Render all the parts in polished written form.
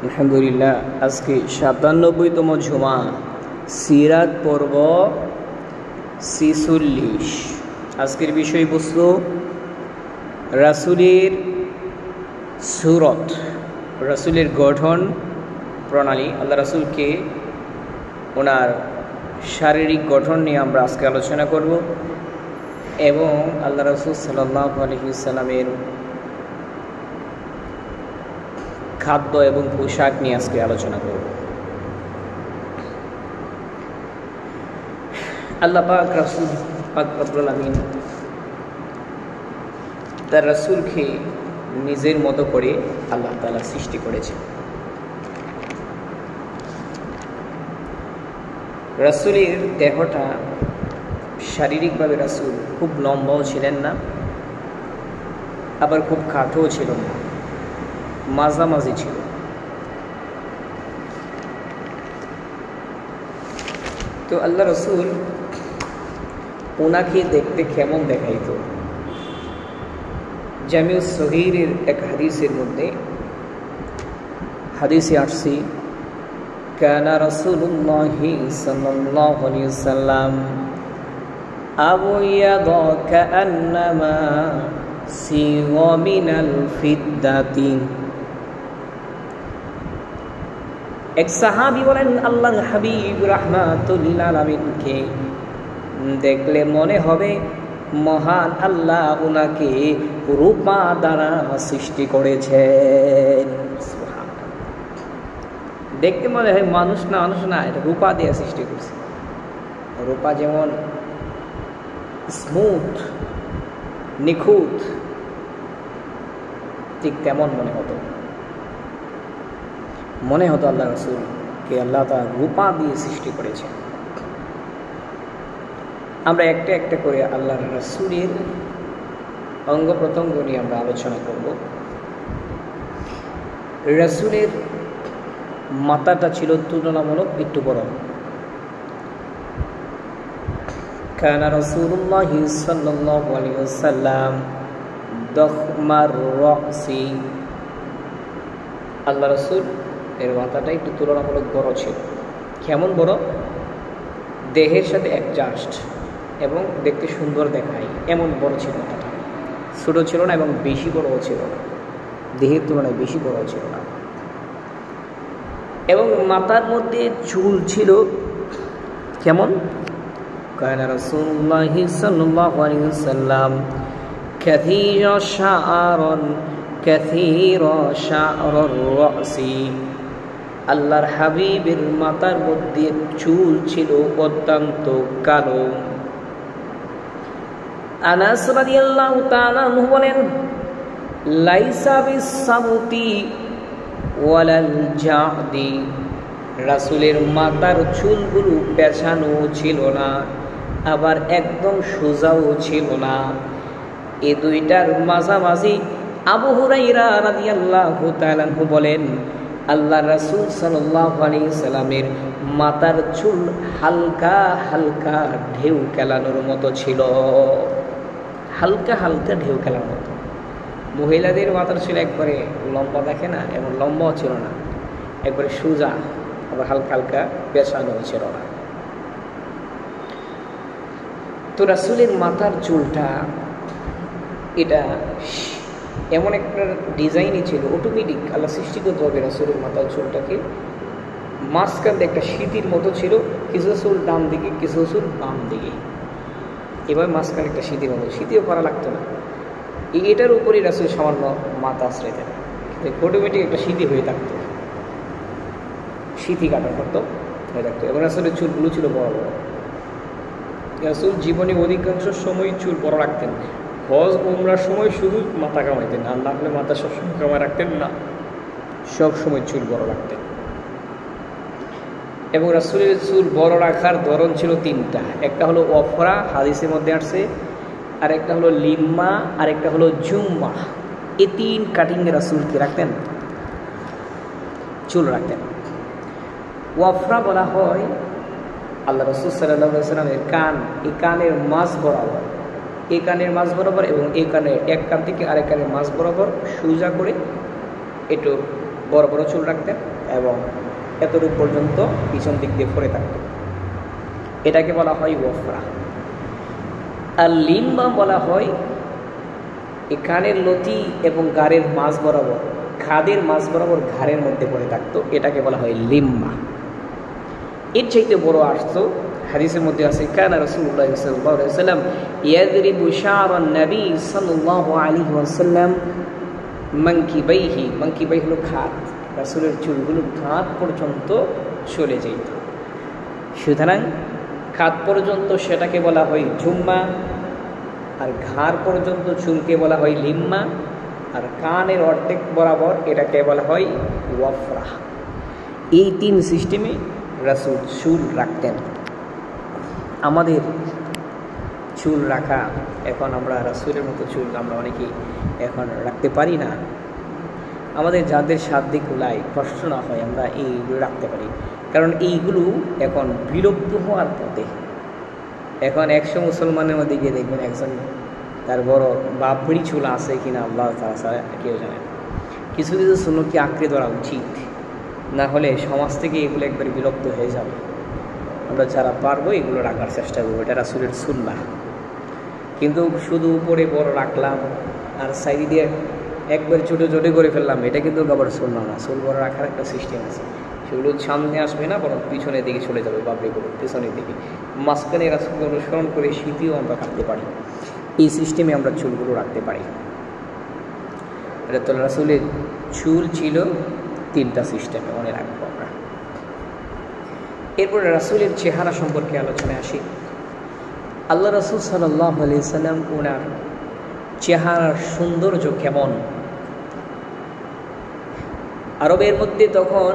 আলহামদুলিল্লাহ। আজকে ৯৭তম জুমা, সিরাত পর্ব ৪৬। আজকের বিষয়বস্তু রাসূলের সুরত, রাসূলের গঠন প্রণালী। আল্লাহ রাসূলকে ওনার শারীরিক গঠন নিয়ে আমরা আজকে আলোচনা করব এবং আল্লাহ রাসূল সাল্লাল্লাহু আলাইহি ওয়াসাল্লামের খাদ্য এবং পোশাক নিয়ে আজকে আলোচনা করব। আল্লাহ পাক রাসূল পাক রব্বুল আমিন তার রাসূলকে নিজের মতো করে আল্লাহ তাআলা সৃষ্টি করেছেন। রাসূলের দেহটা শারীরিকভাবে রাসূল খুব লম্বাও ছিলেন না, আবার খুব খাটোও ছিল না, মাঝামাঝি ছিল। তো আল্লাহ রাসূল ওনাকে দেখতে কেমন দেখাইত? জামিউস সগীরের এক হাদিসের মধ্যে হাদিসে আসছে, কানা রাসূলুল্লাহি সাল্লাল্লাহু আলাইহি ওয়াসাল্লাম আবয়াদা কাআন্নামা সিগা মিনাল ফিদ্দাতি। এক সাহাবী বলেন, আল্লাহর হাবিব রাহমাতুল লিল আলামিনকে দেখলে মনে হবে মহান আল্লাহ ওনাকে রূপা দ্বারা সৃষ্টি করেছেন। দেখতে মনে হয় মানুষ না, এটা রূপা দিয়ে সৃষ্টি করছে। রূপা যেমন স্মুথ, নিখুঁত, ঠিক তেমন মনে হতো আল্লাহ রাসূলকে আল্লাহ তাআলা রূপা দিয়ে সৃষ্টি করেছেন। আমরা একটা একটা করে আল্লাহর রাসূলের অঙ্গ প্রত্যঙ্গ নিয়ে আমরা আলোচনা করব। রাসূলের মাথাটা ছিল তুলনামূলক একটু বড়। কানা রাসূলুল্লাহি সাল্লাল্লাহু আলাইহি ওয়াসাল্লাম দখমার রাসি। আল্লাহ রাসূল এর মাথাটা একটু তুলনামূলক বড় ছিল। কেমন বড়? দেহের সাথে অ্যাডজাস্ট এবং দেখতে সুন্দর দেখায় এমন বড় ছিল মাথাটা। ছোটো ছিল না এবং বেশি বড়ও ছিল না, দেহের তুলনায় বেশি বড় ছিল না। এবং মাথার মধ্যে চুল ছিল কেমন? কানা রাসূলুল্লাহি সাল্লাল্লাহু আলাইহি ওয়াসাল্লাম কাসীরা শা'রুর রাসি। আল্লাহর হাবিবের মাথার মধ্যে চুল ছিল অত্যন্ত কালো। আনাস রাদিয়াল্লাহু তাআলা আনহু বলেন, লাইসা বিস-সামতি ওয়ালাল জা'দি। রাসূলের মাথার চুলগুলো পেঁচানো ছিল না, আবার একদম সোজাও ছিল না। এই দুইটার মাঝামাঝি। আবু হুরায়রা রাদিয়াল্লাহু তাআলা আনহু বলেন, আল্লাহ রাসূল সাল্লাল্লাহু আলাইহি সাল্লামের মাথার চুল হালকা হালকা ঢেউ খেলানোর মতো ছিল, হালকা হালকা ঢেউ খেলানোর মতো। মহিলাদের মাথার চুল একবারে লম্বা দেখে না, এমন লম্বাও ছিল না, একবারে সোজা, আবার হালকা হালকা পেঁচানো ছিল না। তো রাসূলের মাথার চুলটা এটা এমন একটা ডিজাইনই ছিল, অটোমেটিক আল্লাহ সৃষ্টি করতে হবে রাসূলের মাথার চুলটাকে। মাঝখান দিয়ে একটা সিঁথির মতো ছিল, কিছু চুল ডান দিকে, কিছু চুল বাম দিকে, এভাবে মাঝখানে একটা সিঁথির মতো। সিঁথিও করা লাগতো না, এটার উপরই রাসূল সামান্য মাথা আশ্রয় দেন, অটোমেটিক একটা সিঁথি হয়ে থাকতো, সিঁথি কাটা করতো হয়ে থাকতো। এবং রাসূলের চুলগুলো ছিল বড় বড়। রাসূল জীবনে অধিকাংশ সময় চুল বড় রাখতেন। হজ উমরার সময় শুধু মাথা কামাইতেন, আর না হলে মাথা সবসময় কামায় রাখতেন না, সব সময় চুল বড় রাখতেন। এবং রাসূলের চুল বড় রাখার ধরন ছিল তিনটা। একটা হলো ওয়াফরা, হাদিসের মধ্যে আসছে, আর একটা হলো লিম্মা, আর একটা হলো জুম্মা। এই তিন কাটিংয়ে রাসূলকে রাখতেন, চুল রাখতেন। ওয়াফরা বলা হয় আল্লাহ রাসূল সাল্লাল্লাহু আলাইহি ওয়াসাল্লামের কান, এই কানের মাঝ বরাবর, এই কানের মাঝ বরাবর এবং এই কানের এক কান থেকে আরেক কানের মাঝ বরাবর সোজা করে একটু বড় বড় চুল রাখতেন এবং এতটুকু পর্যন্ত পিছন দিক দিয়ে পড়ে থাকত। এটাকে বলা হয় ওয়ফরা। আর লিম্বা বলা হয় এই কানের লতি এবং গাড়ের মাঝ বরাবর, খাদের মাঝ বরাবর ঘাড়ের মধ্যে পড়ে থাকতো, এটাকে বলা হয় লিম্বা। এর চাইতে বড় আসতো হাদিসের মধ্যে আছে, কানা রাসূলুল্লাহ সাল্লাল্লাহু আলাইহি ওয়াসাল্লাম ইয়াদরিবু শা'রান নবী সাল্লাল্লাহু আলাইহি ওয়াসাল্লাম মানকিবাইহি। মানকিবাই হলো খাদ, রাসূলের চুলগুলো খাদ পর্যন্ত চলে যেত। সুতরাং খাদ পর্যন্ত সেটাকে বলা হয় জুম্মা, আর ঘাড় পর্যন্ত চুলকে বলা হয় লিম্মা, আর কানের অর্ধেক বরাবর এটাকে বলা হয় ওয়ফরা। এই তিন সিস্টেমে রাসূল চুল রাখতেন। আমাদের চুল রাখা, এখন আমরা রাসূলের মতো চুল আমরা অনেকেই এখন রাখতে পারি না। আমাদের যাদের সাধ্যে কুলায়, কষ্ট না হয়, আমরা এইগুলো রাখতে পারি, কারণ এইগুলো এখন বিলুপ্ত হওয়ার পথে। এখন 100 মুসলমানের মধ্যে গিয়ে দেখবেন একজন তার বড় বাপড়ি চুল আছে কিনা আল্লাহ তাআলা কেউ জানেন। কিছু কিছু সুন্নতকে আঁকড়ে ধরা উচিত, না হলে সমাজ থেকে এগুলো একবার বিলুপ্ত হয়ে যাবে। আমরা যারা পারবো এগুলো রাখার চেষ্টা করবো, এটা রাসূলের সুন্নাহ। কিন্তু শুধু উপরে বড় রাখলাম আর সাইড দিয়ে একবার ছোটো ছোটো করে ফেললাম, এটা কিন্তু আবার সুন্নাহ না। চুল বড় রাখার একটা সিস্টেম আছে, সেগুলো সামনে আসবে না, বরং পিছনের দিকে চলে যাবে, বাবরিগুলো পিছনের দিকে। মাঝখানে রাসূলকে অনুসরণ করে শীতেও আমরা কাটতে পারি। এই সিস্টেমে আমরা চুলগুলো রাখতে পারি। এটা তো রাসূলের চুল ছিল 3টা সিস্টেমে, মনে রাখবো আমরা। এরপরে রাসূলের চেহারা সম্পর্কে আলোচনায় আসি। আল্লাহ রাসূল সাল্লাল্লাহু আলাইহি সাল্লাম ওনার চেহারার সৌন্দর্য কেমন। আরবের মধ্যে তখন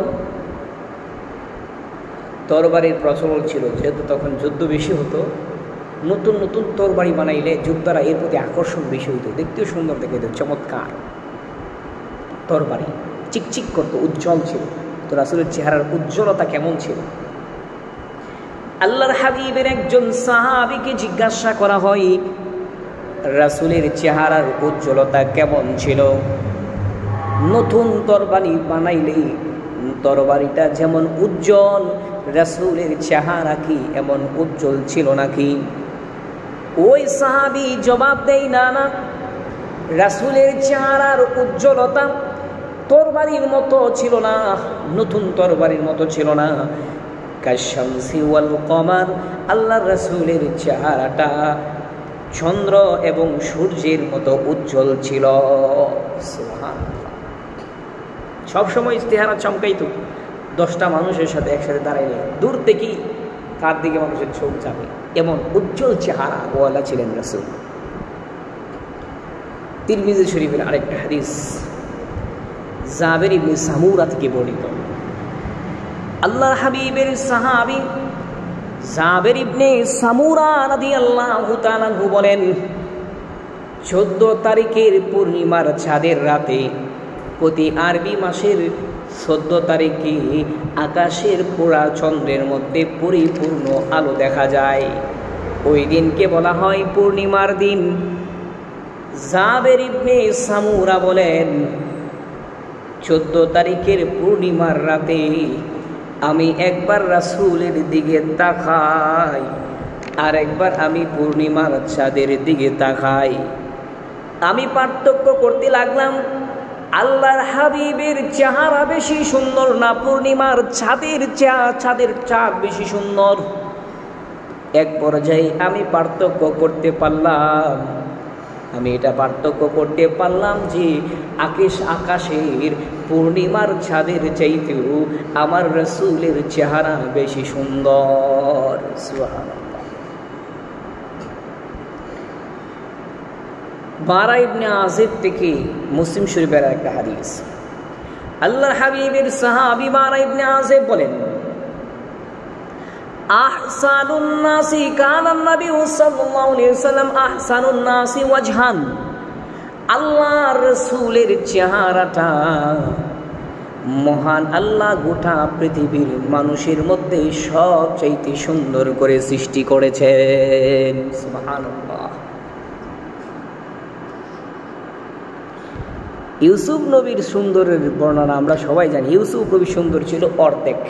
তরবারির প্রচলন ছিল, যেহেতু তখন যুদ্ধ বেশি হতো, নতুন নতুন তরবারি বানাইলে যোদ্ধারা এর প্রতি আকর্ষণ বেশি হতো, দেখতেও সুন্দর দেখে, চমৎকার তরবারি, চিকচিক করতো, উজ্জ্বল ছিল। তো রাসূলের চেহারার উজ্জ্বলতা কেমন ছিল? আল্লাহর হাবিবের একজন সাহাবীকে জিজ্ঞাসা করা হয় রাসূলের চেহারার উজ্জ্বলতা কেমন ছিল। নতুন তরবারি বানাইলে তরবারিটা যেমন উজ্জ্বল, রাসূলের চেহারা কি এমন উজ্জ্বল ছিল নাকি? ওই সাহাবী জবাব দেয়, না না, রাসূলের চেহারার উজ্জ্বলতা তরবারির মতো ছিল না, নতুন তরবারির মতো ছিল না। কাশামসি ওয়াল কমার, আল্লাহর রাসূলের চেহারাটা চন্দ্র এবং সূর্যের মতো উজ্জ্বল ছিল। সুবহানাল্লাহ। সবসময় চেহারা চমকাইতো। 10টা মানুষের সাথে একসাথে দাঁড়াইলে দূর থেকেই তার দিকে মানুষের চোখ যাবে, এমন উজ্জ্বল চেহারা ওয়ালা ছিলেন রাসূল। তিরমিজি শরীফের আরেকটা হাদিস জাবের ইবনে সামুরা থেকে বর্ণিত। আল্লাহর হাবিবের সাহাবী জাবের ইবনে সামুরা রাদিয়াল্লাহু তাআলা বলেন, 14 তারিখের পূর্ণিমার চাঁদের রাতে প্রতি আরবি মাসের 14 তারিখে আকাশের পুরা চন্দ্রের মধ্যে পরিপূর্ণ আলো দেখা যায়। ওই দিনকে বলা হয় পূর্ণিমার দিন। জাবের ইবনে সামুরা বলেন, 14 তারিখের পূর্ণিমার রাতে আমি একবার রাসূলের দিকে তাকাই, আর একবার আমি পূর্ণিমার চাঁদের দিকে তাকাই। আমি পার্থক্য করতে লাগলাম, আল্লাহর হাবিবের চেহারা বেশি সুন্দর না পূর্ণিমার চাঁদের চাঁদ বেশি সুন্দর। এক পর্যায়ে আমি পার্থক্য করতে পারলাম, যে আকাশের পূর্ণিমার চাঁদের চাইতেও আমার রাসূলের চেহারা বেশি সুন্দর। সুবহানাল্লাহ। বারা ইবনে আজিব থেকে মুসলিম শরীফের একটা হাদিস। আল্লাহর হাবিবের সাহাবী বারা ইবনে আজিব বলেন, আহসানুন নাসি কানা নবী সাল্লাল্লাহু আলাইহি ওয়াসাল্লাম আহসানুন নাসি ওয়াজহান। আল্লাহর রাসূলের চেহারাটা মহান আল্লাহ গোটা পৃথিবীর মানুষের মধ্যে সবচাইতে সুন্দর করে সৃষ্টি করেছেন। সুবহানাল্লাহ। ইউসুফ নবীর সুন্দরের বর্ণনা আমরা সবাই জানি। ইউসুফ নবীর সুন্দর ছিল অর্ধেক।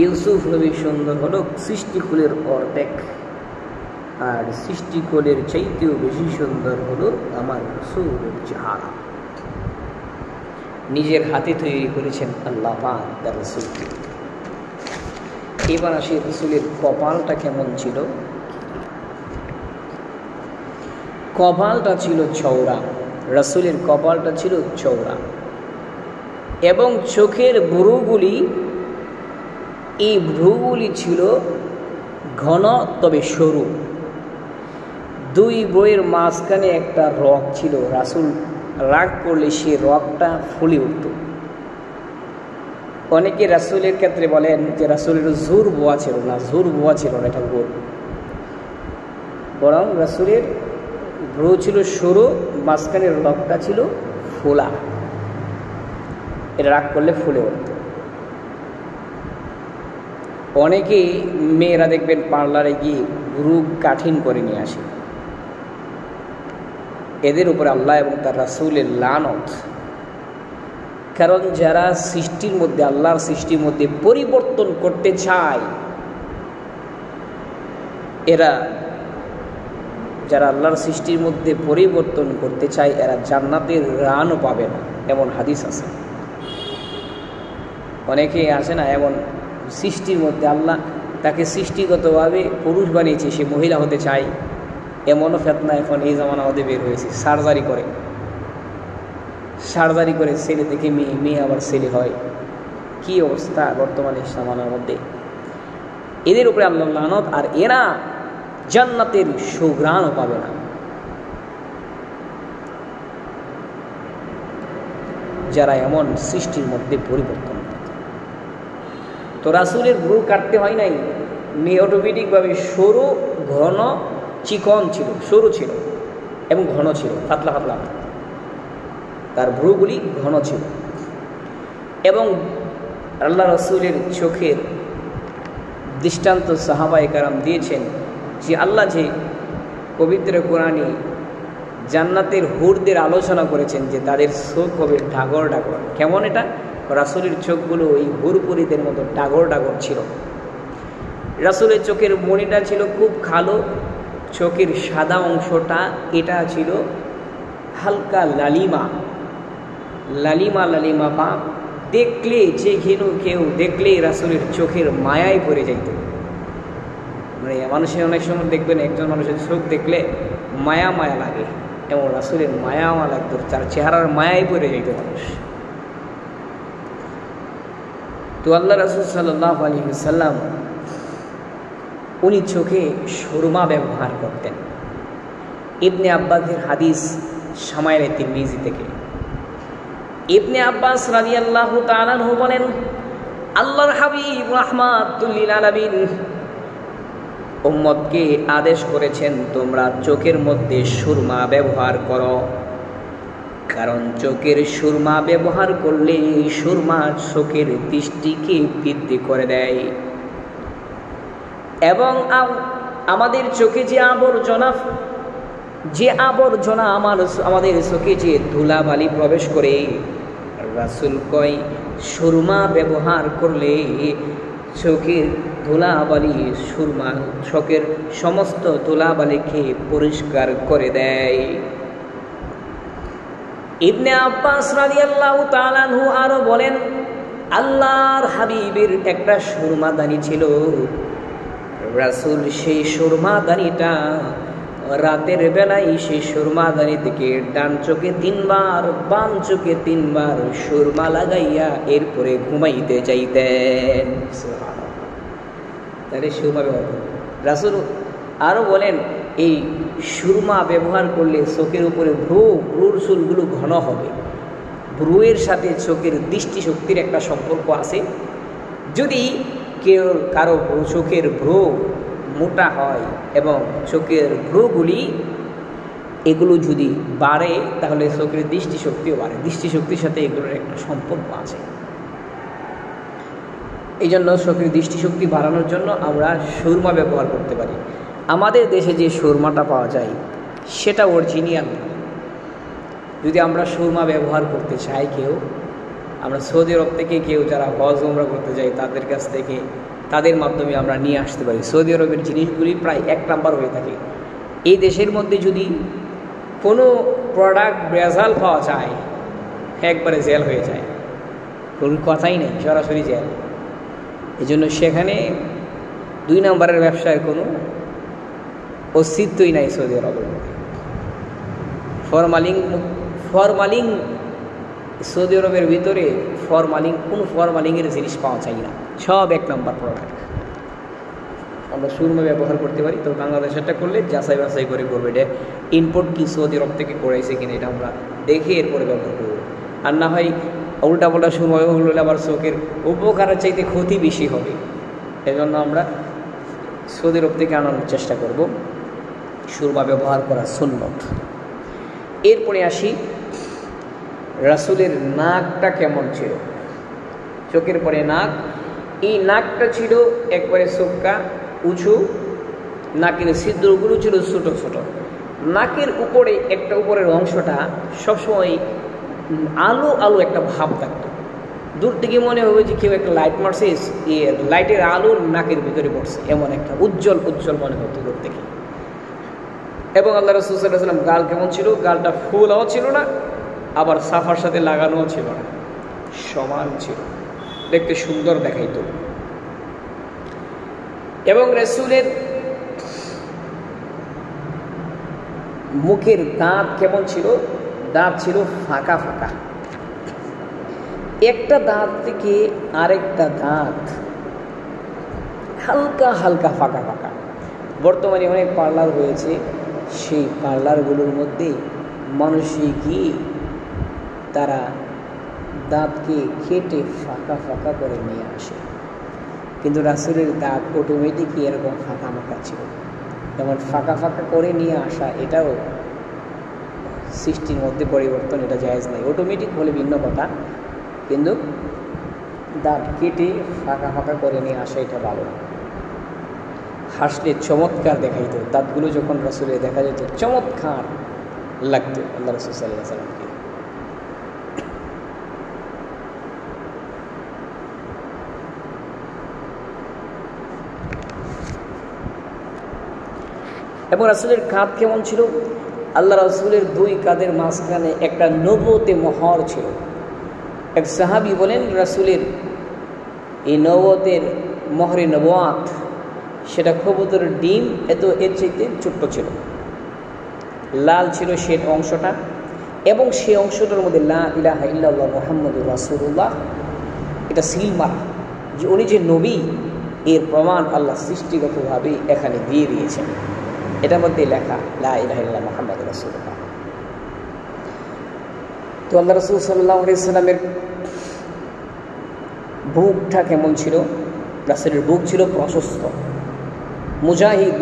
ইউসুফ নবীর সুন্দর হলো সৃষ্টিকুলের অর্ধেক, আর সৃষ্টিকুলের চাইতেও বেশি সুন্দর হলো আমার রাসূলের চেহারা। নিজের হাতে তৈরি করেছেন আল্লাহ পাক তার রাসূলকে। এবার আসি রাসূলের কপালটা কেমন ছিল। কপালটা ছিল চওড়া, রাসূলের কপালটা ছিল চওড়া, এবং চোখের ভ্রুগুলি, এই ভ্রুগুলি ছিল ঘন তবে সরু। দুই বইয়ের মাঝখানে একটা রগ ছিল, রাসূল রাগ করলে সেই রগটা ফুলে উঠত। অনেকে রাসূলের ক্ষেত্রে বলেন যে রাসূলের জোর বোয়া ছিল না, জোর বোয়া ছিল না, এটা ভুল। বরং রাসূলের ভ্রু ছিল সরু, মাঝখানের রগটা ছিল ফোলা, এটা রাগ করলে ফুলে উঠত। অনেকেই মেয়েরা দেখবেন পার্লারে গিয়ে ভ্রু কাঠিন করে নিয়ে আসে, এদের উপরে আল্লাহ এবং তার রাসূলের লানত। কারণ যারা সৃষ্টির মধ্যে, আল্লাহর সৃষ্টির মধ্যে পরিবর্তন করতে চায়, এরা যারা আল্লাহর সৃষ্টির মধ্যে পরিবর্তন করতে চায়, এরা জান্নাতের রানও পাবে না, এমন হাদিস আছে। অনেকেই আছে না, এমন সৃষ্টির মধ্যে আল্লাহ তাকে সৃষ্টিগতভাবে পুরুষ বানিয়েছে, সে মহিলা হতে চায়, এমনও ফেতনা এখন এই জামানা মধ্যে বের হয়েছে। সার্জারি করে ছেলে থেকে মেয়ে, মেয়ে আবার ছেলে হয়। কি অবস্থা বর্তমানে জামানার মধ্যে! এদের উপরে আল্লাহর লানত, আর এরা জান্নাতের সুঘ্রাণও পাবে না। যারা এমন সৃষ্টির মধ্যে পরিবর্তন। তো রাসূলের ভ্রু কাটতে হয় নাই, অটোমেটিকভাবে সরু, ঘন, চিকন ছিল, সরু ছিল এবং ঘন ছিল, পাতলা পাতলা। তার ভ্রুগুলি ঘন ছিল। এবং আল্লাহ রাসূলের চোখের দৃষ্টান্ত সাহাবায়ে কেরাম দিয়েছেন যে আল্লাহ যে পবিত্র কোরআনে জান্নাতের হুরদের আলোচনা করেছেন যে তাদের চোখ হবে ডাগর ডাগর। কেমন এটা? রাসূলের চোখগুলো এই হুরপুরীদের মতো ডাগর ডাগর ছিল। রাসূলের চোখের মণিটা ছিল খুব কালো, চোখের সাদা অংশটা এটা ছিল হালকা লালিমা লালিমা ভাব। দেখলে যে কেউ দেখলেই রাসূলের চোখের মায়ায় পড়ে যাইত। মানে মানুষের অনেক সময় দেখবেন একজন মানুষের চোখ দেখলে মায়া মায়া লাগে, এবং রাসূলের মায়া লাগতো, তার চেহারার মায়ায় পড়ে যাইত মানুষ। তো আল্লাহ রাসূল সাল্লাল্লাহু আলাইহি ওয়াসাল্লাম উনি চোখে সুরমা ব্যবহার করতেন। ইবনে আব্বাসের হাদিস শামাইলে তিরমিজি থেকে। ইবনে আব্বাস রাদিয়াল্লাহু তাআলা আনহু বলেন, আল্লাহর হাবিব রাহমাতুল লিল আলামিন উম্মতকে আদেশ করেছেন তোমরা চোখের মধ্যে সুরমা ব্যবহার করো, কারণ চোখের সুরমা ব্যবহার করলে সুরমা চোখের দৃষ্টিকে বৃদ্ধি করে দেয়। এবং আমাদের চোখে যে আবর্জনা আমাদের চোখে যে ধুলাবালি প্রবেশ করে, রাসূল কয় সুরমা ব্যবহার করলে চোখের ধুলাবালি, সুরমা চোখের সমস্ত ধুলাবালিকে পরিষ্কার করে দেয়। ইবনে আব্বাস রাদিয়াল্লাহু তাআলা আনহু আরো বলেন, আল্লাহর হাবিবের একটা সুরমাদানি ছিল। রাসূল সেই সুরমাদানিটা রাতের বেলায় সেই সুরমাদানি থেকে ডান চোখে 3 বার, বাম চোখে 3 বার সুরমা লাগাইয়া এরপরে ঘুমাইতে যাইতেন। তাহলে সুরমা ব্যবহার রাসূল আরো বলেন, এই সুরমা ব্যবহার করলে চোখের উপরে ভ্রুর চুলগুলো ঘন হবে। ভ্রুয়ের সাথে চোখের দৃষ্টিশক্তির একটা সম্পর্ক আছে। যদি কারো চোখের ভ্রু মোটা হয় এবং চোখের ভ্রুগুলি এগুলো যদি বাড়ে, তাহলে চোখের দৃষ্টিশক্তিও বাড়ে। দৃষ্টিশক্তির সাথে এগুলোর একটা সম্পর্ক আছে। এই জন্য চোখের দৃষ্টিশক্তি বাড়ানোর জন্য আমরা সুরমা ব্যবহার করতে পারি। আমাদের দেশে যে সুরমাটা পাওয়া যায় সেটা অরিজিনাল, যদি আমরা সুরমা ব্যবহার করতে চাই কেউ, আমরা সৌদি আরব থেকে কেউ যারা হজ উমরা করতে যাই তাদের কাছ থেকে তাদের মাধ্যমে আমরা নিয়ে আসতে পারি। সৌদি আরবের জিনিসগুলি প্রায় 1 নাম্বার হয়ে থাকে। এই দেশের মধ্যে যদি কোনো প্রোডাক্ট ভেজাল পাওয়া যায় একবারে জেল হয়ে যায়, কোনো কথাই নেই, সরাসরি জেল। এই জন্য সেখানে 2 নাম্বারের ব্যবসায় কোনো অস্তিত্বই নাই সৌদি আরবের মধ্যে। ফরমালিন সৌদি আরবের ভিতরে কোনো ফরমালিনের জিনিস পাওয়া যায় না, সব 1 নাম্বার প্রোডাক্ট। আমরা সুরমা ব্যবহার করতে পারি, তো বাংলাদেশেরটা করলে যাচাই বাছাই করে করবো এটা ইম্পোর্ট কি সৌদি আরব থেকে করাইছে কিনা এটা আমরা দেখে এরপরে ব্যবহার করবো। আর না হয় উল্টাপাল্টা সুরমা ব্যবহার করলে আবার চোখের উপকারের চাইতে ক্ষতি বেশি হবে। এজন্য আমরা সৌদি আরব থেকে আনানোর চেষ্টা করব। সুরমা ব্যবহার করা সুন্নত। এরপরে আসি রাসূলের নাকটা কেমন ছিল। চোখের পরে নাক, এই নাকটা ছিল একবারে চোখটা উঁচু, নাকের ছিদ্রগুলো ছিল ছোট ছোট। নাকের উপরে একটা উপরের অংশটা সবসময় আলো আলো একটা ভাব থাকতো। দূর থেকে মনে হবে যে কেউ একটা লাইট মারছে, লাইটের আলো নাকের ভিতরে পড়ছে, এমন একটা উজ্জ্বল উজ্জ্বল মনে হতো দূর থেকে। এবং আল্লাহ রাসূল সাল্লাল্লাহু আলাইহি ওয়াসাল্লাম গাল কেমন ছিল, গালটা ফুলাও ছিল না আবার সাফার সাথে লাগানোও ছিল না, সমান ছিল, দেখতে সুন্দর দেখাইতো। এবং রাসূলের মুখের দাঁত কেমন ছিল, দাঁত ছিল ফাঁকা ফাঁকা, একটা দাঁত থেকে আরেকটা দাঁত হালকা হালকা ফাঁকা ফাঁকা। বর্তমানে অনেক পার্লার হয়েছে, সেই পার্লারগুলোর মধ্যে মানুষে গিয়ে তারা দাঁতকে কেটে ফাঁকা ফাঁকা করে নিয়ে আসে, কিন্তু রাসূলের দাঁত অটোমেটিকই এরকম ফাঁকা ফাঁকা ছিল। যেমন ফাঁকা ফাঁকা করে নিয়ে আসা এটাও সৃষ্টির মধ্যে পরিবর্তন, এটা জায়েজ নাই। অটোমেটিক হলে ভিন্ন কথা, কিন্তু দাঁত কেটে ফাঁকা ফাঁকা করে নিয়ে আসা এটা ভালো না। হাসলে চমৎকার দেখাইতো, দাঁতগুলো যখন রাসূলের দেখা যেত চমৎকার লাগতো আল্লাহ রাসূল সাল্লাল্লাহু আলাইহি ওয়াসাল্লামকে। এবং রাসূলের কাঁধ কেমন ছিল, আল্লাহ রাসূলের 2 কাঁধের মাঝখানে একটা নবুয়তে মোহর ছিল। এক সাহাবী বলেন রাসূলের এই নবুয়তের মোহরে নবুয়াত সেটা কবুতরের ডিম এর চাইতে ছোট্ট ছিল, লাল ছিল সে অংশটা, এবং সেই অংশটার মধ্যে লা ইলাহা ইল্লাল্লাহ মুহাম্মাদুর রাসূলুল্লাহ এটা সিল মারা, যে উনি যে নবী এর প্রমাণ আল্লাহ সৃষ্টিগতভাবে এখানে দিয়ে দিয়েছেন। এটার মধ্যে লেখা লা ইলাহা ইল্লাল্লাহ মুহাম্মাদুর রাসূলুল্লাহ। তো আল্লাহ রাসূল সাল্লাল্লাহু আলাইহি ওয়াসাল্লামের বুকটা কেমন ছিল, রাসূলের বুক ছিল প্রশস্ত,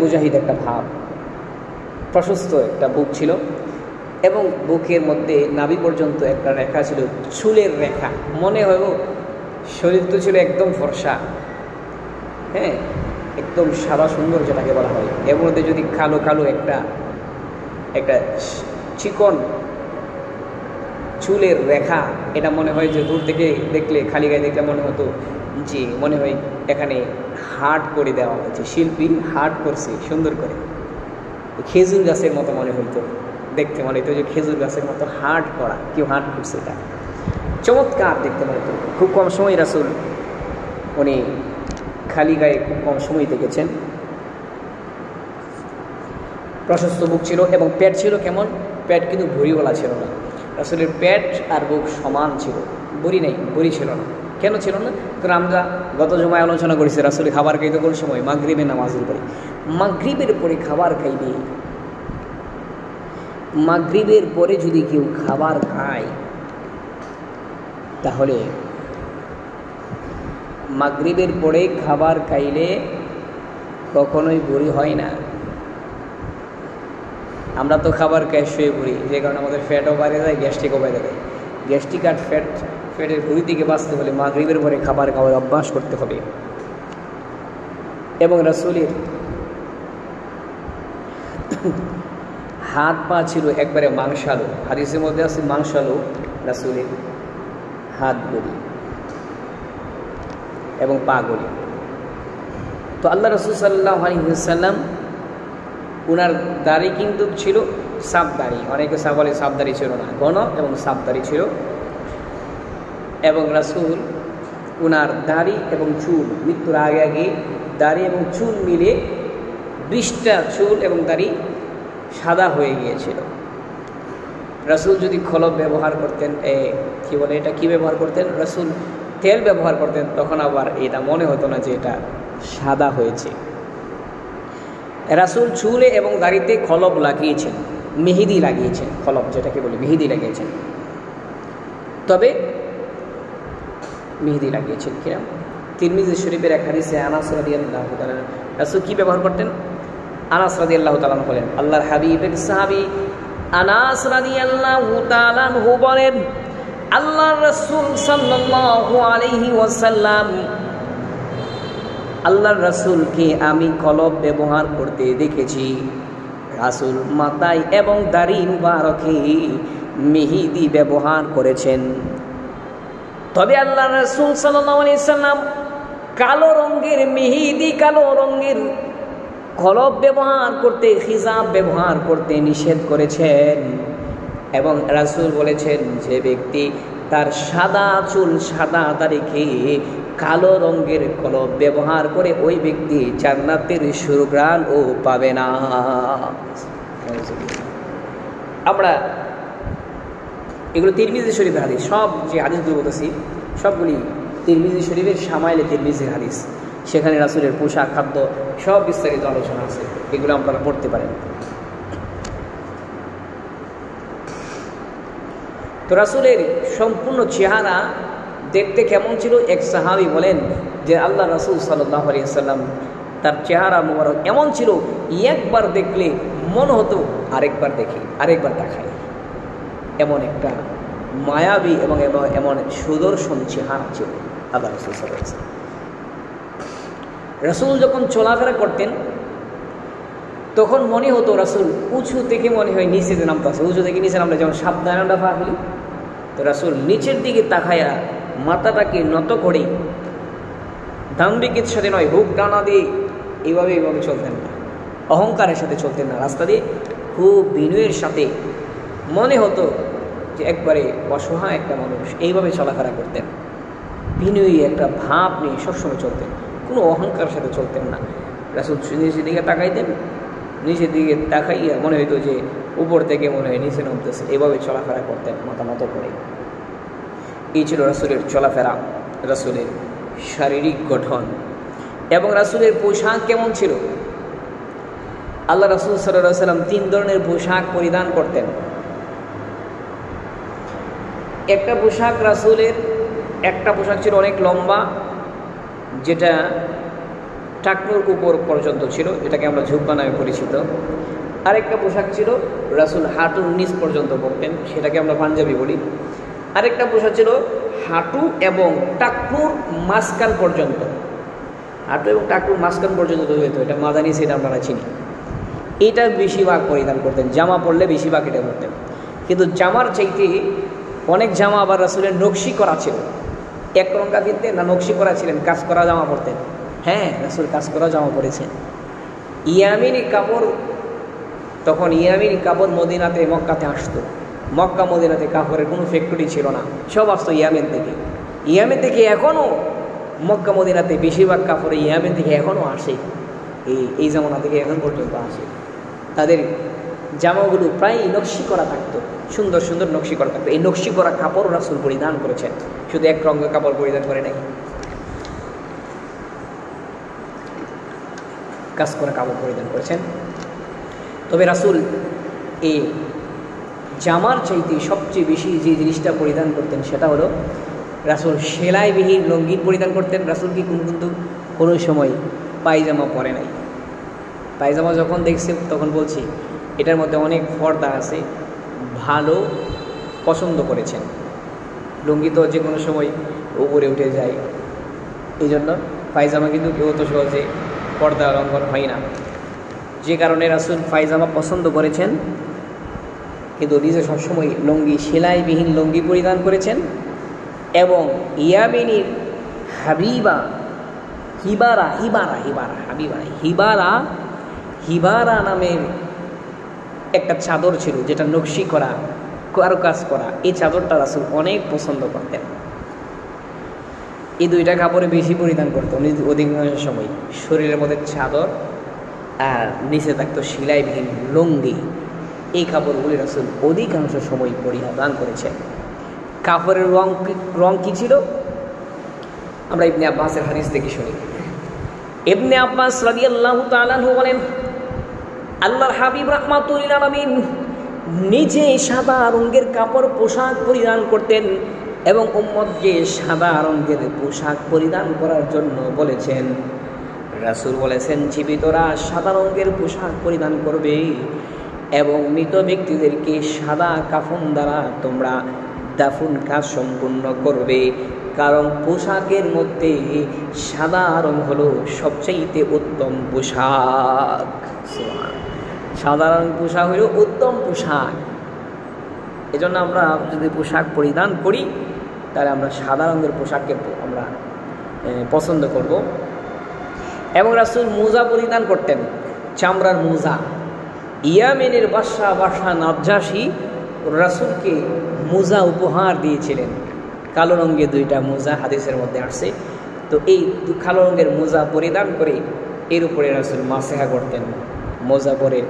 মুজাহিদ একটা ভাব, প্রশস্ত একটা বুক ছিল, এবং বুকের মধ্যে নাভি পর্যন্ত একটা রেখা ছিল, চুলের রেখা, মনে হয় শরীর তো ছিল একদম ফর্সা, হ্যাঁ একদম সাদা সুন্দর যেটাকে বলা হয়, এর মধ্যে যদি কালো কালো একটা চিকন চুলের রেখা, এটা মনে হয় যে দূর থেকে দেখলে, খালি গায়ে দেখলে মনে হতো যে মনে হয় এখানে হার্ট করে দেওয়া হয়েছে, শিল্পী হার্ট করছে সুন্দর করে, খেজুর গাছের মতো মনে হইতো দেখতে, মনে হইতো যে খেজুর গাছের মতো হার্ট করা, কেউ হার্ট করছে, এটা চমৎকার দেখতে মনে হতো। খুব কম সময় রাসূল উনি খালি গায়ে খুব কম সময় দেখেছেন। প্রশস্ত বুক ছিল এবং পেট ছিল কেমন, পেট কিন্তু ভুঁড়িওয়ালা ছিল না, রাসূলের পেট আর বুক সমান ছিল, ভুঁড়ি ছিল না। কেন ছিল না? কারণ আমরা গত জুমায় আলোচনা করেছি রাসূল খাবার খাইতে কোন সময়, মাগরিবের নামাজের পরে। মাগরিবের পরে খাবার খাইবে, মাগরিবের পরে যদি কেউ খাবার খায় তাহলে মাগরিবের পরে খাবার খাইলে কখনোই ভুঁড়ি হয় না। আমরা তো খাবার খাই শুয়ে ভুঁড়ি, যে কারণে আমাদের ফ্যাটও বেড়ে যায়, গ্যাস্ট্রিকও বেড়ে যায়। গ্যাস্ট্রিক আর ফ্যাটের ভুঁড়ি থেকে বাঁচতে হলে মাগরিবের পরে খাবার খাওয়ার অভ্যাস করতে হবে। এবং রাসূলের হাত পা ছিল একবারে মাংসালো, হাদিসের মধ্যে আছে মাংসালো রাসূলের হাতগুলি এবং পাগুলি। তো আল্লাহ রাসূল সাল্লাল্লাহু আলাইহি ওয়াসাল্লাম উনার দাড়ি কিন্তু ছিল সাফ দাড়ি, অনেকে বলে সাফ দাড়ি ছিল না, ঘন এবং সাফ দাড়ি ছিল। এবং রাসূল উনার দাড়ি এবং চুল মৃত্যুর আগে আগে দাড়ি এবং চুল মিলে 20টা চুল এবং দাড়ি সাদা হয়ে গিয়েছিল। রাসূল যদি খলব ব্যবহার করতেন, কি বলে এটা, কি ব্যবহার করতেন, রাসূল তেল ব্যবহার করতেন, তখন আবার এটা মনে হতো না যে এটা সাদা হয়েছে। রাসূল চুলে এবং দাড়িতে খলব লাগিয়েছেন, মেহেদি লাগিয়েছেন, খলব যেটাকে বলি মেহেদি লাগিয়েছেন। তবে মেহেদি লাগিয়েছেন কিনা, তিরমিজি শরীফের এক হাদিসে আনাস রাদিয়াল্লাহু তাআলা, রাসূল কি ব্যবহার করতেন? আনাস রাদিয়াল্লাহু তাআলা বলেন, আল্লাহর হাবিবের সাহাবী আনাস রাদিয়াল্লাহু তাআলা বলেন, আল্লাহর রাসূল সাল্লাল্লাহু আলাইহি ওয়াসাল্লাম, আল্লাহর রাসূলকে আমি কলব ব্যবহার করতে দেখেছি। রাসূল মাথায় এবং দাড়ি মুবারকে মেহেদি ব্যবহার করেছেন। তবে আল্লাহর রাসূল সাল্লাল্লাহু আলাইহি ওয়াসাল্লাম কালো রঙের মেহেদি, কালো রঙের কলব ব্যবহার করতে, খিজাব ব্যবহার করতে নিষেধ করেছেন। এবং রাসূল বলেছেন, যে ব্যক্তি তার সাদা চুল, সাদা দাড়িকে কালো রঙের কলব ব্যবহার করে, ওই ব্যক্তি জান্নাতের সুঘ্রাণও পাবে না। আমরা এগুলো তিরমিজি শরীফের হাদিস, সব যে হাদিসগুলো বলতেছি সবগুলি তিরমিজি শরীফের শামাইলে তিরমিজির হাদিস। সেখানে রাসূলের পোশাক, খাদ্য সব বিস্তারিত আলোচনা আছে, এগুলো আপনারা পড়তে পারেন। তো রাসূলের সম্পূর্ণ চেহারা দেখতে কেমন ছিল? এক সাহাবী বলেন যে আল্লাহ রাসূল সাল্লাল্লাহু আলাইহি ওয়াসাল্লাম তার চেহারা মোবারক এমন ছিল, একবার দেখলে মনে হতো আরেকবার দেখি, আরেকবার দেখাই, এমন একটা মায়াবী এবং এমন সুদর্শন চেহারা ছিল আল্লাহ রাসূল সাল্লাল্লাহু আলাইহি ওয়াসাল্লাম। রাসূল যখন চলাফেরা করতেন তখন মনে হতো রাসূল উঁচু থেকে মনে হয় নিচে নামতেছে, উঁচু থেকে নিচে নামলে যেমন সাবধানে আমরা পা ফেলি, তো রাসূল নিচের দিকে তাকায়া মাথাটাকে নত করে দাম্ভিকের সাথে নয়, হুক ডানা দিয়ে এইভাবে চলতেন না, অহংকারের সাথে চলতেন না, রাস্তা দিয়ে খুব বিনয়ের সাথে, মনে হতো যে একবারে অসহায় একটা মানুষ, এইভাবে চলাফেরা করতেন, বিনয়ী একটা ভাব নিয়ে সবসময় চলতেন, কোনো অহংকারের সাথে চলতেন না। রাসূল নিচের দিকে তাকাইতেন, নিচের দিকে তাকাইয়া মনে হইতো যে উপর থেকে মনে হয় নিচে নামতেছে, এভাবে চলাফেরা করতেন মাথা নত করে। এই ছিল রাসূলের চলাফেরা, রাসূলের শারীরিক গঠন। এবং রাসূলের পোশাক কেমন ছিল? আল্লাহ রাসূল সাল্লাল্লাহু আলাইহি ওয়াসাল্লাম 3 ধরনের পোশাক পরিধান করতেন। একটা পোশাক রাসূলের, একটা পোশাক ছিল অনেক লম্বা, যেটা টাকনুর উপর পর্যন্ত ছিল, এটাকে আমরা ঝুব্বা নামে পরিচিত। আরেকটা পোশাক ছিল রাসূল হাঁটুর নিচ পর্যন্ত পরতেন, সেটাকে আমরা পাঞ্জাবি বলি। আরেকটা পোশাক ছিল হাঁটু এবং টাকনুর মাঝখান পর্যন্ত, হাঁটু এবং টাকনুর মাঝখান পর্যন্ত হইতো, এটা মাদানি সেটা আমরা চিনি। এটা বেশিরভাগ পরিধান করতেন, জামা পরলে বেশিরভাগ এটা করতেন। কিন্তু জামার চাইতে অনেক জামা আবার রাসূলের নকশি করা ছিল, এক রঙা কিনতেন না, নকশি করা ছিলেন, কাজ করা জামা পরতেন। হ্যাঁ, রাসূল কাজ করা জামা পরেছেন। ইয়ামিনী কাপড়, তখন ইয়ামিনী কাপড় মদিনাতে, মক্কাতে আসতো। মক্কা মদিনাতে কাপড়ের কোনো ফ্যাক্টরি ছিল না, সব আসতো ইয়ামেন থেকে। ইয়ামেন থেকে এখনও মক্কা মদিনাতে বেশিরভাগ কাপড় ইয়ামেন থেকে এখনও আসে, এই জামানা থেকে এখন পর্যন্ত আসে। তাদের জামাগুলো প্রায় নকশি করা থাকতো, সুন্দর সুন্দর নকশি করা থাকতো। এই নকশি করা কাপড় রাসূল পরিধান করেছেন, শুধু এক রঙের কাপড় পরিধান করে নাই, কাজ করা কাপড় পরিধান করেছেন। তবে রাসূল এই জামার চাইতে সবচেয়ে বেশি যে জিনিসটা পরিধান করতেন সেটা হলো রাসূল সেলাইবিহীন লুঙ্গি পরিধান করতেন। রাসূল কি কিন্তু কোনো সময় পায়জামা পরে নাই। পায়জামা যখন দেখছি তখন বলছি এটার মধ্যে অনেক পর্দা আছে, ভালো পছন্দ করেছেন। লুঙ্গি তো যে কোনো সময় উপরে উঠে যায়, এই জন্য পায়জামা কিন্তু কেউ তো সহজে পর্দা লঙ্ঘন হয় না, যে কারণে রাসূল পায়জামা পছন্দ করেছেন। কিন্তু নিজে সবসময় লুঙ্গি, সেলাইবিহীন লুঙ্গি পরিধান করেছেন। এবং ইয়ামিনীর হিবারা নামের একটা চাদর ছিল, যেটা নকশি করা, কারুকাজ করা। এই চাদরটা রাসূল অনেক পছন্দ করতেন। এই দুইটা কাপড়ে বেশি পরিধান করতেন অধিকাংশ সময়। শরীরের মধ্যে চাদর আর নিচে থাকতো সেলাইবিহীন লুঙ্গি। এই কাপড়গুলি রাসূল অধিকাংশ সময় পরিধান করেছেন। কাপড়ের রং কি ছিল? আমরা ইবনে আব্বাসের হাদিস থেকে শুনি। ইবনে আব্বাস রাদিয়াল্লাহু তাআলা আনহু বলেন, আল্লাহর হাবিব রাহমাতুল লিল আলামিন নিজে সাদা রঙের কাপড় পোশাক পরিধান করতেন এবং উম্মতকে সাদা রঙের পোশাক পরিধান করার জন্য বলেছেন। রাসূল বলেছেন, জীবিতরা সাদা রঙের পোশাক পরিধান করবে এবং মৃত ব্যক্তিদেরকে সাদা কাফন দ্বারা তোমরা দাফন কাজ সম্পূর্ণ করবে, কারণ পোশাকের মধ্যে সাদা রং হলো সবচাইতে উত্তম পোশাক। সাদা রং পোশাক হলো উত্তম পোশাক। এজন্য আমরা যদি পোশাক পরিধান করি তাহলে আমরা সাদা রঙের পোশাককে আমরা পছন্দ করব। এবং রাসূল মোজা পরিধান করতেন, চামড়ার মোজা। ইয়ামেনের বাদশাহ নাজ্জাশী রাসূলকে মোজা উপহার দিয়েছিলেন। কালো রঙের দুইটা মোজা হাদিসের মধ্যে আসছে। তো এই কালো রঙের মোজা পরিধান করে এর উপরে রাসূল মাসেহা করতেন, মোজা পরে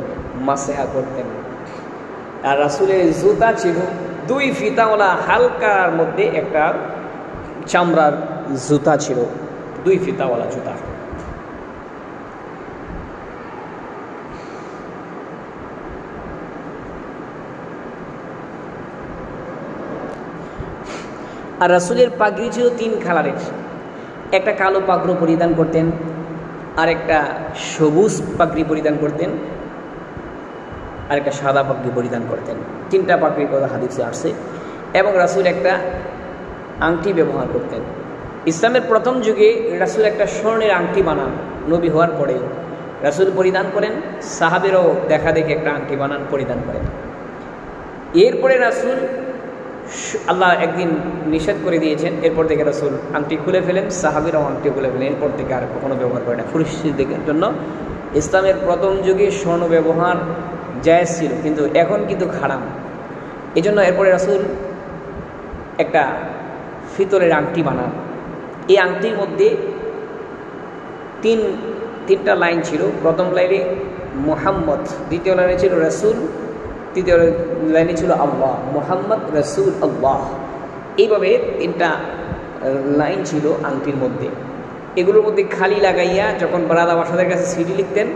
মাসেহা করতেন। আর রাসূলের জুতা ছিল 2 ফিতাওয়ালা, হালকার মধ্যে একটা চামড়ার জুতা ছিল, 2 ফিতাওয়ালা জুতা। আর রাসূলের পাগড়ি ছিল 3 কালারের। একটা কালো পাগড়ি পরিধান করতেন, আর একটা সবুজ পাগড়ি পরিধান করতেন, আর একটা সাদা পাগড়ি পরিধান করতেন। 3টা পাগড়ির কথা হাদিসে আসছে। এবং রাসূল একটা আংটি ব্যবহার করতেন। ইসলামের প্রথম যুগে রাসূল একটা স্বর্ণের আংটি বানান, নবী হওয়ার পরেও রাসূল পরিধান করেন। সাহাবেরাও দেখা দেখে একটা আংটি বানান, পরিধান করেন। এরপরে রাসূল, আল্লাহ একদিন নিষেধ করে দিয়েছেন, এরপর থেকে রাসূল আংটি খুলে ফেলেন, সাহাবীরাও আংটি খুলে ফেলেন। এরপর থেকে আর কখনো ব্যবহার করে না। পরিস্থিতির জন্য ইসলামের প্রথম যুগে স্বর্ণ ব্যবহার জায়েজ ছিল, কিন্তু এখন কিন্তু হারাম। এই জন্য এরপরে রাসূল একটা ফিতলের আংটি বানান। এই আংটির মধ্যে তিনটা লাইন ছিল। প্রথম লাইনে মুহাম্মদ, দ্বিতীয় লাইনে ছিল রাসূল, তৃতীয় লাইনে ছিল আল্লাহ। মুহাম্মদ, রাসূল, আল্লাহ, এইভাবে 3টা লাইন ছিল আংটির মধ্যে। এগুলোর মধ্যে খালি লাগাইয়া যখন রাজা বাদশাহের কাছে সিল লিখতেন,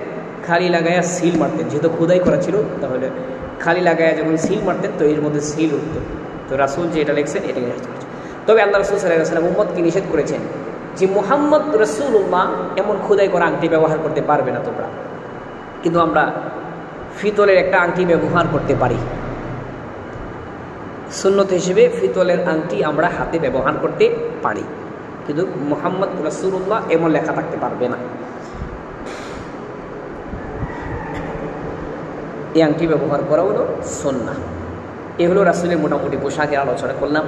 খালি লাগাইয়া সিল মারতেন। যেহেতু খোদাই করা ছিল, তাহলে খালি লাগাইয়া যখন সিল মারতেন তো এর মধ্যে সিল উঠত। তো রাসূল যে এটা লিখছেন এটা নিষেধ করেছেন। তবে আল্লাহ রাসূল সাল্লাল্লাহু আলাইহি ওয়াসাল্লাম উম্মতকে নিষেধ করেছেন যে মুহাম্মদ রাসূলুল্লাহ এমন খোদাই করা আংটি ব্যবহার করতে পারবে না তোমরা, কিন্তু আমরা ফিতলের একটা আংটি ব্যবহার করতে পারি। সুন্নত হিসেবে ফিতলের আংটি আমরা হাতে ব্যবহার করতে পারি, কিন্তু মুহাম্মদ রাসূলুল্লাহ এমন লেখা থাকতে পারবে না। এই আংটি ব্যবহার করা হলো সুন্নাহ। এ হলো রাসূলের মোটামুটি পোশাকের আলোচনা করলাম।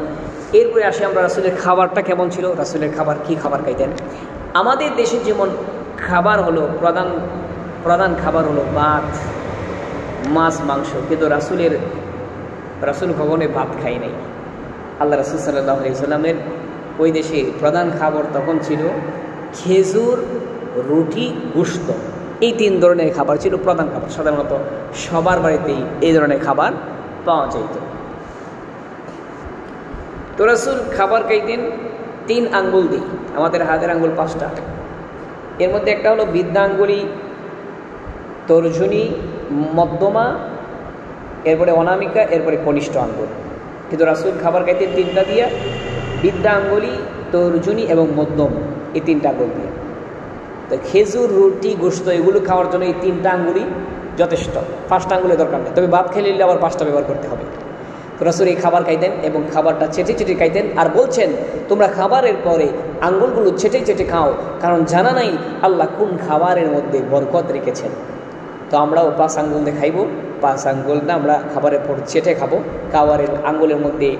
এরপরে আসি আমরা রাসূলের খাবারটা কেমন ছিল, রাসূলের খাবার কি খাবার খাইতেন। আমাদের দেশে যেমন খাবার হলো প্রধান খাবার হলো ভাত, মাছ, মাংস, কিন্তু রাসূল ভবনে ভাত খাই নাই। আল্লাহ রাসূল সাল্লাল্লাহু আলাইহি ওয়াসাল্লামের ওই দেশে প্রধান খাবার তখন ছিল খেজুর, রুটি, গোশত। এই 3 ধরনের খাবার ছিল প্রধান খাবার। সাধারণত সবার বাড়িতেই এই ধরনের খাবার পাওয়া যেত। তো রাসূল খাবার খাইতেন 3 আঙ্গুল দিয়ে। আমাদের হাতের আঙ্গুল 5টা, এর মধ্যে একটা হলো বৃদ্ধাঙ্গুলি, তর্জনী, মধ্যমা, এরপরে অনামিকা, এরপরে কনিষ্ঠ আঙ্গুল। কিন্তু রাসূল খাবার খাইতেন 3টা দিয়ে, বৃদ্ধাঙ্গুলি, তর্জনী এবং মধ্যম, এই 3টা আঙ্গুল দিয়ে। তো খেজুর, রুটি, গোশত এগুলো খাওয়ার জন্য এই 3টা আঙ্গুলই যথেষ্ট, 5টা আঙ্গুলের দরকার নেই। তবে ভাত খেলে আবার 5টা ব্যবহার করতে হবে। তো রাসূল এই খাবার খাইতেন এবং খাবারটা চেটে চেটে খাইতেন। আর বলছেন, তোমরা খাবারের পরে আঙ্গুলগুলো চেটে চেটে খাও, কারণ জানা নাই আল্লাহ কোন খাবারের মধ্যে বরকত রেখেছেন। তো আমরাও 5 আঙ্গুল দিয়ে খাইব 5 আঙ্গুলটা আমরা খাবারের পর চেটে খাবো, খাবারের আঙ্গুলের মধ্যে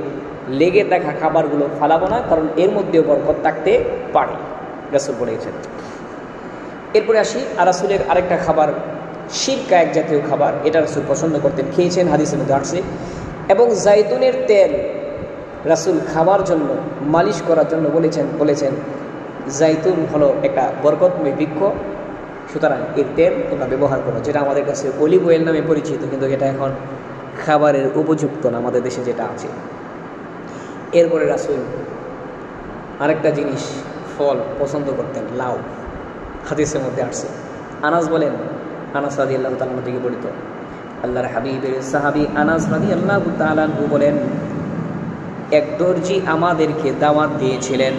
লেগে থাকা খাবারগুলো ফালাবো না, কারণ এর মধ্যেও বরকত থাকতে পারে, রাসূল বলেছেন। এরপরে আসি, আর রাসূলের আরেকটা খাবার শিরকা এক জাতীয় খাবার, এটা রাসূল পছন্দ করতেন, খেয়েছেন, হাদিসের মধ্যে আসছে। এবং জাইতুনের তেল রাসূল খাবার জন্য, মালিশ করার জন্য বলেছেন জাইতুন হলো একটা বরকতময় বৃক্ষ, সুতরাং এর তেল তোমরা ব্যবহার করো, যেটা আমাদের কাছে অলিভ অয়েল নামে পরিচিত, কিন্তু এটা এখন খাবারের উপযুক্ত না আমাদের দেশে যেটা আছে। এরপরে রাসূল আরেকটা জিনিস, ফল পছন্দ করতেন, লাউ, হাদিসের মধ্যে আসছে। আনাস বলেন, আনাস রাদিয়াল্লাহু তাআলা থেকে বর্ণিত, আল্লাহর হাবিবের সাহাবী আনাস রাদিয়াল্লাহু তাআলা বলেন, এক দর্জি আমাদেরকে দাওয়াত দিয়েছিলেন,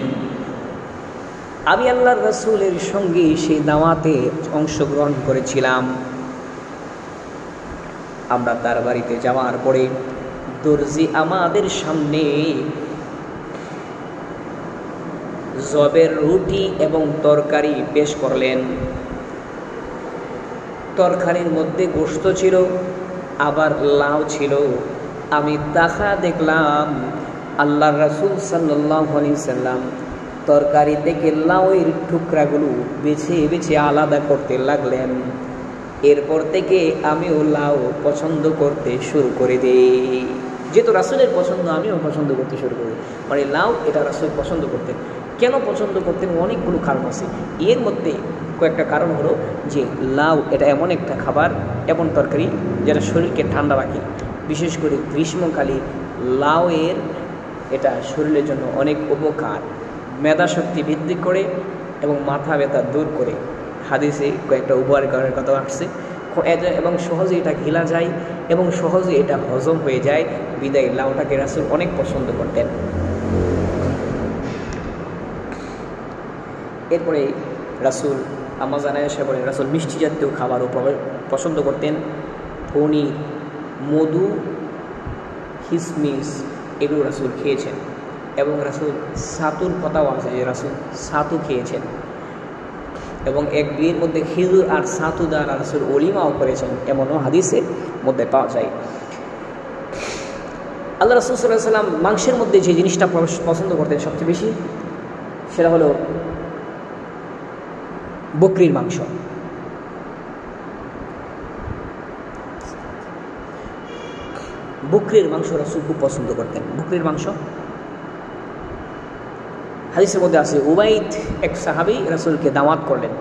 আমি আল্লাহর রাসূলের সঙ্গে সেই দাওয়াতে অংশগ্রহণ করেছিলাম। আমরা তার বাড়িতে যাওয়ার পরে দর্জি আমাদের সামনে জবের রুটি এবং তরকারি পেশ করলেন। তরকারির মধ্যে গোশত ছিল, আবার লাউ ছিল। আমি তাকা দেখলাম আল্লাহর রাসূল সাল্লাল্লাহু আলাইহি সাল্লাম তরকারি থেকে লাউয়ের টুকরাগুলো বেছে বেছে আলাদা করতে লাগলেন। এরপর থেকে আমিও লাউ পছন্দ করতে শুরু করে দিই, যেহেতু রাসূলের পছন্দ আমিও পছন্দ করতে শুরু করি। মানে লাউ এটা রাসূল পছন্দ করতেন। কেন পছন্দ করতেন? অনেকগুলো কারণ আছে। এর মধ্যে কয়েকটা কারণ হলো যে লাউ এটা এমন একটা খাবার, এমন তরকারি যেটা শরীরকে ঠান্ডা রাখে। বিশেষ করে গ্রীষ্মকালে লাউয়ের এটা শরীরের জন্য অনেক উপকার, মেধা শক্তি বৃদ্ধি করে এবং মাথা ব্যথা দূর করে। হাদিসে কয়েকটা উপকারের কথা আসছে, এবং সহজে এটা গিলা যায় এবং সহজে এটা হজম হয়ে যায়, বিদায় লাউটাকে রাসূল অনেক পছন্দ করতেন। এরপরে রাসূল আম্মা জানায় এসে বলেন, রাসূল মিষ্টি জাতীয় খাবারও পছন্দ করতেন, পনির, মধু, কিশমিশ এগুলো রাসূল খেয়েছেন। এবং রাসূল ছাতুর কথাও আছে যে রাসূল ছাতু খেয়েছেন, এবং এক বিয়ের মধ্যে খেজুর আর ছাতু দ্বারা রাসূল ওলিমাও করেছেন, এমনও হাদিসের মধ্যে পাওয়া যায়। আল্লাহ রাসূল সাল্লাল্লাহু আলাইহি ওয়াসাল্লাম মাংসের মধ্যে যে জিনিসটা পছন্দ করতেন সবচেয়ে বেশি, সেটা হলো বকরির মাংস। বকরির মাংস রাসূল খুব পছন্দ করতেন। বকরির মাংস হাদিসের মধ্যে আছে, উবাইদ এক সাহাবী রাসূলকে দাওয়াত করলেন।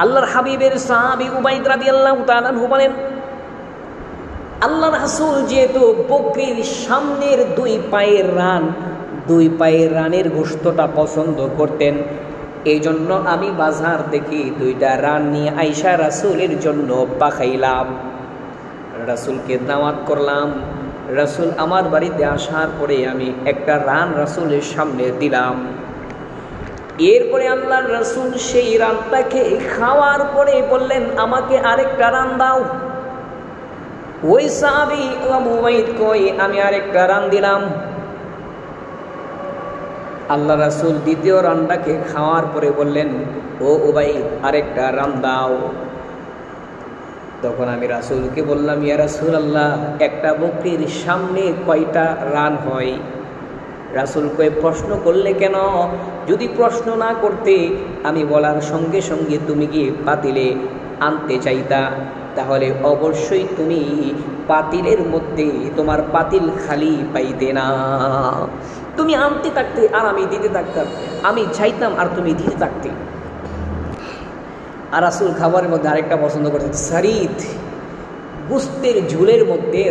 আল্লাহর হাবিবের সাহাবী উবাইদ রাদিয়াল্লাহু তাআলা আনহু বলেন, আল্লাহর রাসূল যেহেতু বকরির সামনের দুই পায়ের রানের গোশতটা পছন্দ করতেন, এই জন্য আমি বাজার থেকে 2টা রান নিয়ে আয়েশা রাসূলের জন্য পাকাইলাম, রাসূলকে দাওয়াত করলাম। রাসূল আমার বাড়িতে আসার পরে আমি একটা রান রাসূলের সামনে দিলাম। এরপরে আল্লাহর রাসূল সেই রানটাকে খাওয়ার পরে বললেন, আমাকে আরেকটা রান দাও। ওই সাহাবী আবু উবাইদ কই, আমি আরেকটা রান দিলাম। আল্লাহ রাসূল দ্বিতীয় রানটাকে খাওয়ার পরে বললেন, ও উবাইদ আরেকটা রান দাও। তখন আমি রাসূলকে বললাম, ইয়া রাসূলুল্লাহ, একটা বকরির সামনে কয়টা রান হয়? রাসূল কয়ে, প্রশ্ন করলে কেন? যদি প্রশ্ন না করতে আমি বলার সঙ্গে সঙ্গে তুমি গিয়ে পাতিলে আনতে চাইতা, তাহলে অবশ্যই তুমি পাতিলের মধ্যে তোমার পাতিল খালি পাইতে না। তুমি আনতে থাকতে আর আমি দিতে থাকতাম, আমি চাইতাম আর তুমি দিতে থাকতে। আর রাসূল খাবারের মধ্যে আরেকটা পছন্দ করতেন, সারিদ, গোশতের ঝোলের মধ্যে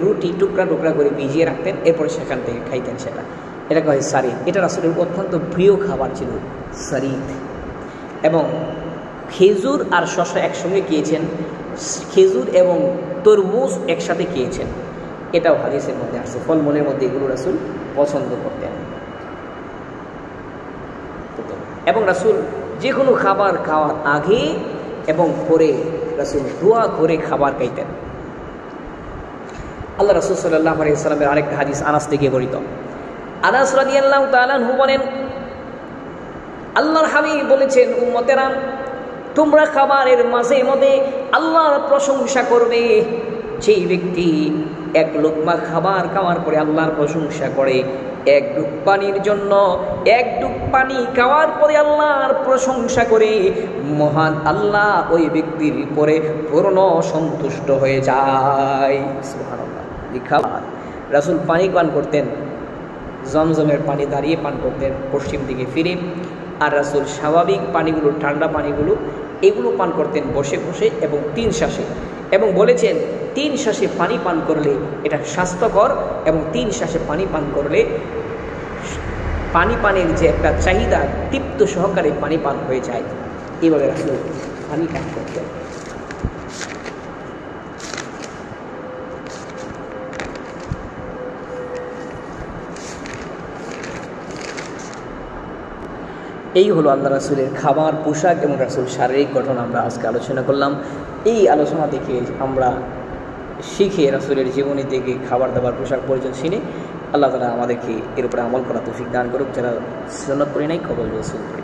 রুটি টুকরা টুকরা করে ভিজিয়ে রাখতেন, এরপরে সেখান থেকে খাইতেন। এটা কয় সারিদ। এটা রাসূলের অত্যন্ত প্রিয় খাবার ছিল সারিদ। এবং খেজুর আর শসা একসঙ্গে খেয়েছেন, খেজুর এবং তরমুজ একসাথে খেয়েছেন, এটাও হাদিসের মধ্যে আসছে। ফলমূলের মধ্যে এগুলো রাসূল পছন্দ করতেন। এবং রাসূল যে কোনো খাবার খাওয়ার আগে এবং পরে রাসূল দোয়া করে খাবার খাইতেন। আল্লাহ রাসূল সাল্লাল্লাহু আলাইহি ওয়াসাল্লামের আরেকটা হাদিস আনাস থেকে বর্ণিত। আনাস রাদিয়াল্লাহু তাআলা আনহু বলেন, আল্লাহর হাবিব বলেছেন, উম্মতেরা তোমরা খাবারের মাঝে মধ্যে আল্লাহর প্রশংসা করবে, যেই ব্যক্তি এক লোকমা খাবার খাওয়ার পরে আল্লাহর প্রশংসা করে, এক ডুব পানির জন্য এক ডুব পানি খাওয়ার পরে আল্লাহর প্রশংসা করে, মহান আল্লাহ ওই ব্যক্তির পরে পূর্ণ সন্তুষ্ট হয়ে যায়। সুবহানাল্লাহ। খাবার রাসূল পানি পান করতেন, জমজমের পানি দাঁড়িয়ে পান করতেন পশ্চিম দিকে ফিরে, আর রাসূল স্বাভাবিক পানিগুলো, ঠান্ডা পানিগুলো, এগুলো পান করতেন বসে বসে এবং 3 শ্বাসে, এবং বলেছেন 3 শ্বাসে পানি পান করলে এটা স্বাস্থ্যকর, এবং 3 শ্বাসে পানি পান করলে পানি পানের যে একটা চাহিদা তৃপ্ত সহকারে পানি পান হয়ে যায়। এভাবে রাসূল পানি পান করতেন। এই হলো আল্লাহ রাসূলের খাবার, পোশাক এবং রাসূল শারীরিক গঠন আমরা আজকে আলোচনা করলাম। এই আলোচনা থেকে আমরা শিখে রাসূলের জীবনী থেকে খাবার দাবার, পোশাক, পরিজন চিনে আল্লাহ তাআলা আমাদেরকে এর উপরে আমল করা তৌফিক দান করুক। যারা সুন্নাত পড়ে নাই কবুল রসুল।